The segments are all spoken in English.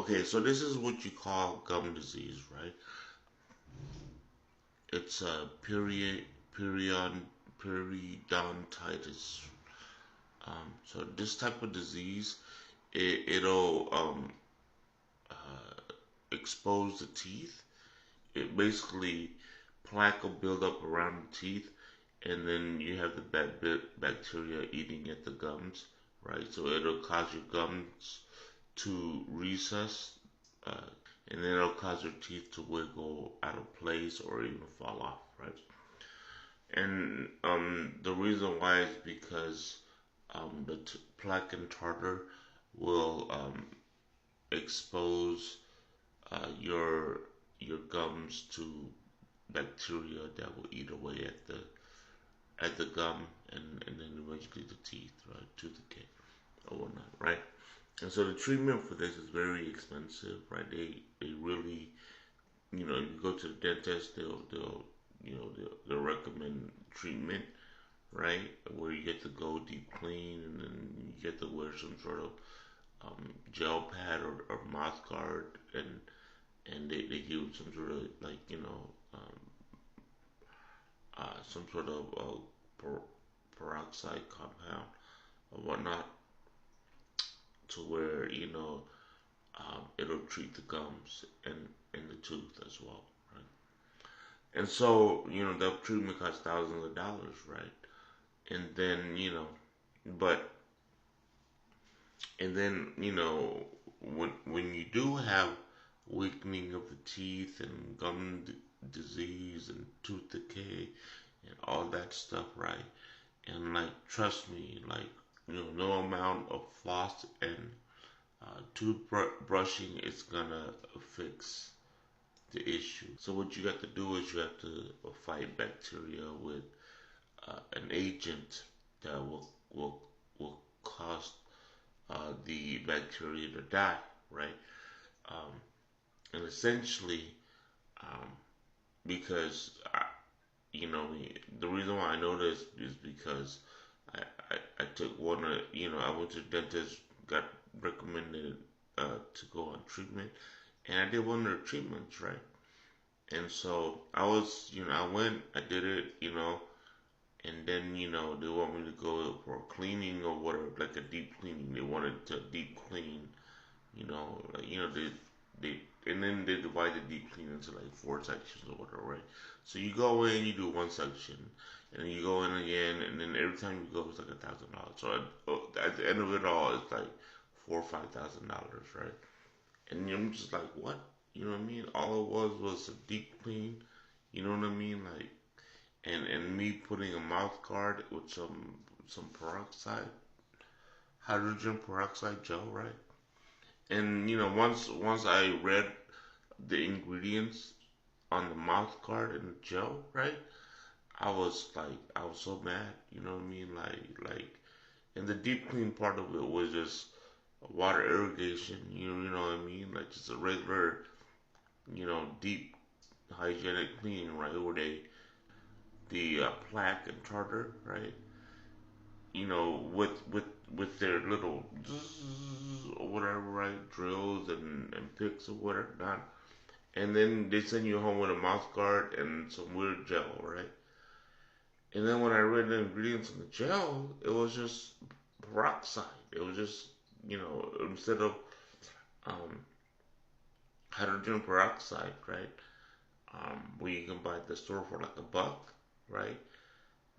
Okay, so this is what you call gum disease, right? It's a period periodontitis. So this type of disease, it'll expose the teeth. It basically plaque will build up around the teeth, and then you have the bad bacteria eating at the gums, right? So it'll cause your gums to recess, uh, and then it'll cause your teeth to wiggle out of place or even fall off, right? And the reason why is because the plaque and tartar will expose your gums to bacteria that will eat away at the gum and then eventually the teeth, right? Tooth decay or whatnot, right? And so the treatment for this is very expensive, right? They really, if you go to the dentist, they'll recommend treatment, right? Where you get to go deep clean and then you get to wear some sort of gel pad or mouth guard, and they give you some sort of like some sort of peroxide compound or whatnot to where it'll treat the gums and the tooth as well, right? And so the treatment costs thousands of dollars, right? And then but and then when you do have weakening of the teeth and disease and tooth decay and all that stuff, right? And like, trust me, like, no amount of floss and toothbrushing is gonna fix the issue. So what you got to do is you have to fight bacteria with an agent that will cause the bacteria to die, right? Um, and essentially, um, because the reason why I know this is because I, I took one, I went to the dentist, got recommended to go on treatment, and I did one of their treatments, right? And so I was, I went, I did it, and then, they want me to go for a cleaning or whatever, like a deep cleaning. They wanted to deep clean, like, they, and then they divide the deep clean into like four sections or whatever, right? So you go in, you do one section, and then you go in again, and then every time you go, it's like $1,000. So at the end of it all, it's like $4 or $5,000, right? And I'm just like, what? You know what I mean? All it was a deep clean. You know what I mean? Like, and me putting a mouth guard with some peroxide, hydrogen peroxide gel, right? And once I read the ingredients on the mouth guard and the gel, right? I was so mad. You know what I mean? And the deep clean part of it was just water irrigation. You know what I mean? Like just a regular, deep hygienic cleaning, right? Where the plaque and tartar, right? With their little or whatever, right? Drills and picks or whatever, not. And then they send you home with a mouth guard and some weird gel, right? And then when I read the ingredients in the gel, it was just peroxide. It was just, instead of um, hydrogen peroxide, right? Where you can buy at the store for like $1, right?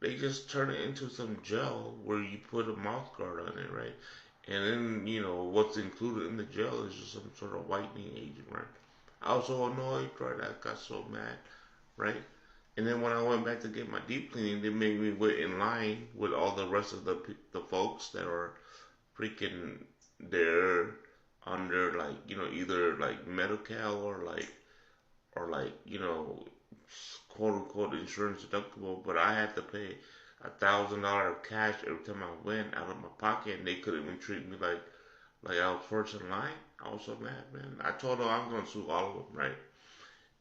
They just turn it into some gel where you put a mouth guard on it, right? And then, what's included in the gel is just some sort of whitening agent, right? I was so annoyed, right? I got so mad, right? And then when I went back to get my deep cleaning, they made me wait in line with all the rest of the folks that are freaking there under like either like medical or like quote unquote insurance deductible, but I had to pay $1,000 cash every time I went out of my pocket, and they couldn't even treat me like I was first in line. I was so mad, man. I told them I'm gonna sue all of them, right?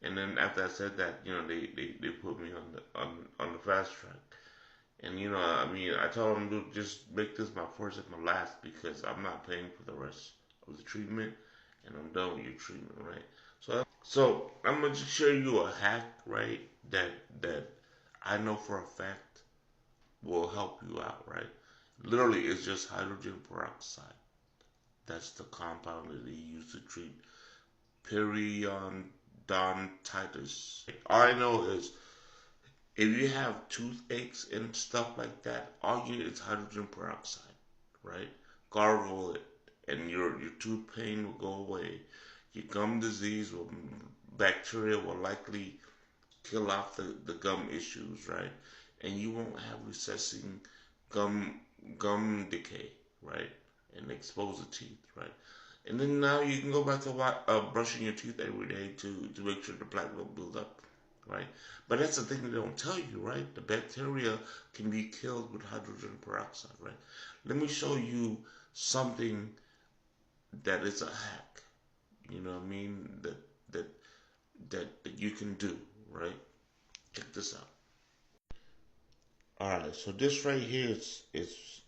And then after I said that, they put me on the fast track. And I mean, I told them to just make this my first and my last because I'm not paying for the rest of the treatment. and I'm done with your treatment, right? So I'm gonna just share you a hack, right? That I know for a fact will help you out, right? Literally, it's just hydrogen peroxide. That's the compound that they use to treat periodontitis. All I know is if you have toothaches and stuff like that, all you need is hydrogen peroxide, right? Gargle it, and your tooth pain will go away. Your gum disease will bacteria will likely kill off the gum issues, right? And you won't have recessing gum gum decay, right? And expose the teeth, right? And then now you can go back to brushing your teeth every day to make sure the plaque don't build up, right? But that's the thing they don't tell you, right? The bacteria can be killed with hydrogen peroxide, right? Let me show you something that is a hack. You know what I mean? That that you can do, right? Check this out. All right, so this right here is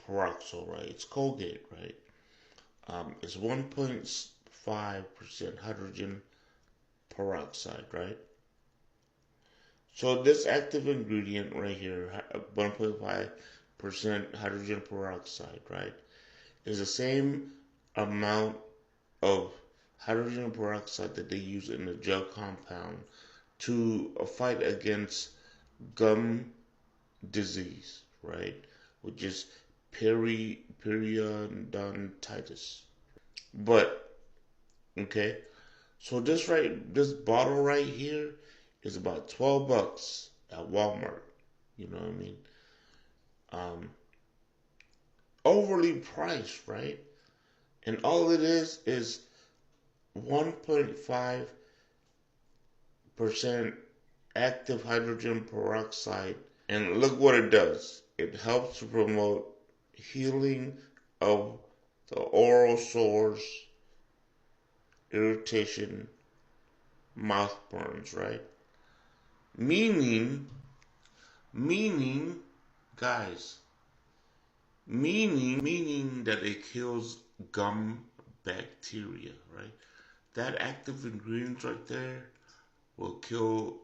peroxide, right? It's Colgate, right? It's 1.5% hydrogen peroxide, right? So this active ingredient right here, 1.5% hydrogen peroxide, right, is the same amount of hydrogen peroxide that they use in the gel compound to fight against gum disease, right? Which is periodontitis. But okay, so this bottle right here is about $12 at Walmart. You know what I mean? Um, Overly priced, right? And all it is 1.5% active hydrogen peroxide. And look what it does. It helps to promote healing of the oral sores, irritation, mouth burns, right? Meaning, meaning, guys, meaning that it kills gum bacteria, right? That active ingredient right there will kill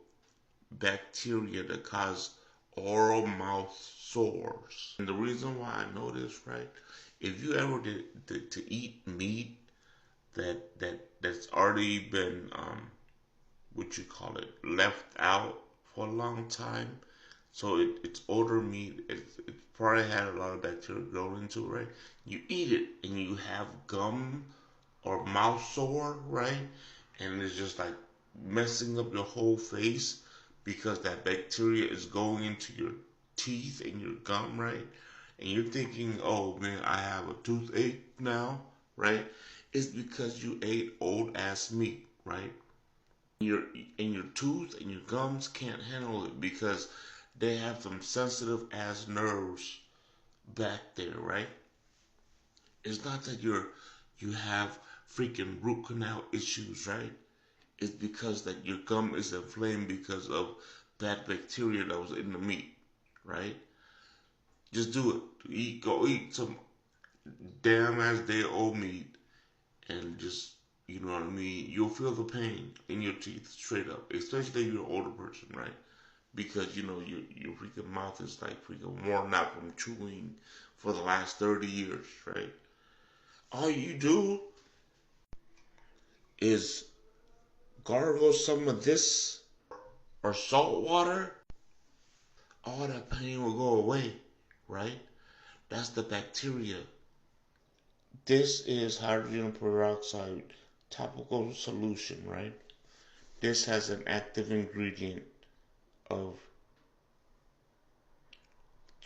bacteria that cause oral mouth sores. And the reason why I know this, right? If you ever did to eat meat that's already been what you call it left out for a long time, so it's older meat. It probably had a lot of bacteria growing into it, right? You eat it and you have gum or mouth sore, right? And it's just like messing up your whole face because that bacteria is going into your teeth and your gum, right? And you're thinking, oh man, I have a toothache now, right? It's because you ate old ass meat, right? Your and your tooth and your gums can't handle it because they have some sensitive ass nerves back there, right? It's not that you have freaking root canal issues, right? It's because that your gum is inflamed because of that bacteria that was in the meat, right? Just do it. Go eat some damn ass day old meat and just, you know what I mean? You'll feel the pain in your teeth straight up, especially if you're an older person, right? Because you know your freaking mouth is like freaking worn out from chewing for the last 30 years, right? All you do is gargle some of this or salt water, all that pain will go away, right? That's the bacteria. This is hydrogen peroxide topical solution, right? This has an active ingredient of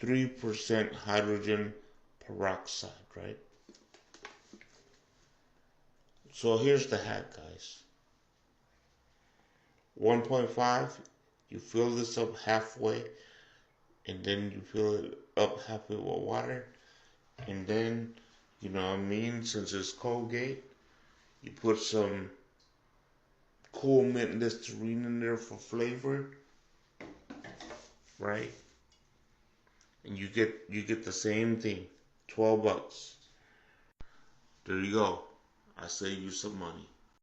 3% hydrogen peroxide, right? So here's the hack, guys. 1.5, you fill this up halfway, and then you fill it up halfway with water, and then, you know what I mean, since it's Colgate, you put some cool mint Listerine in there for flavor, right? And you get the same thing, $12. There you go. I save you some money.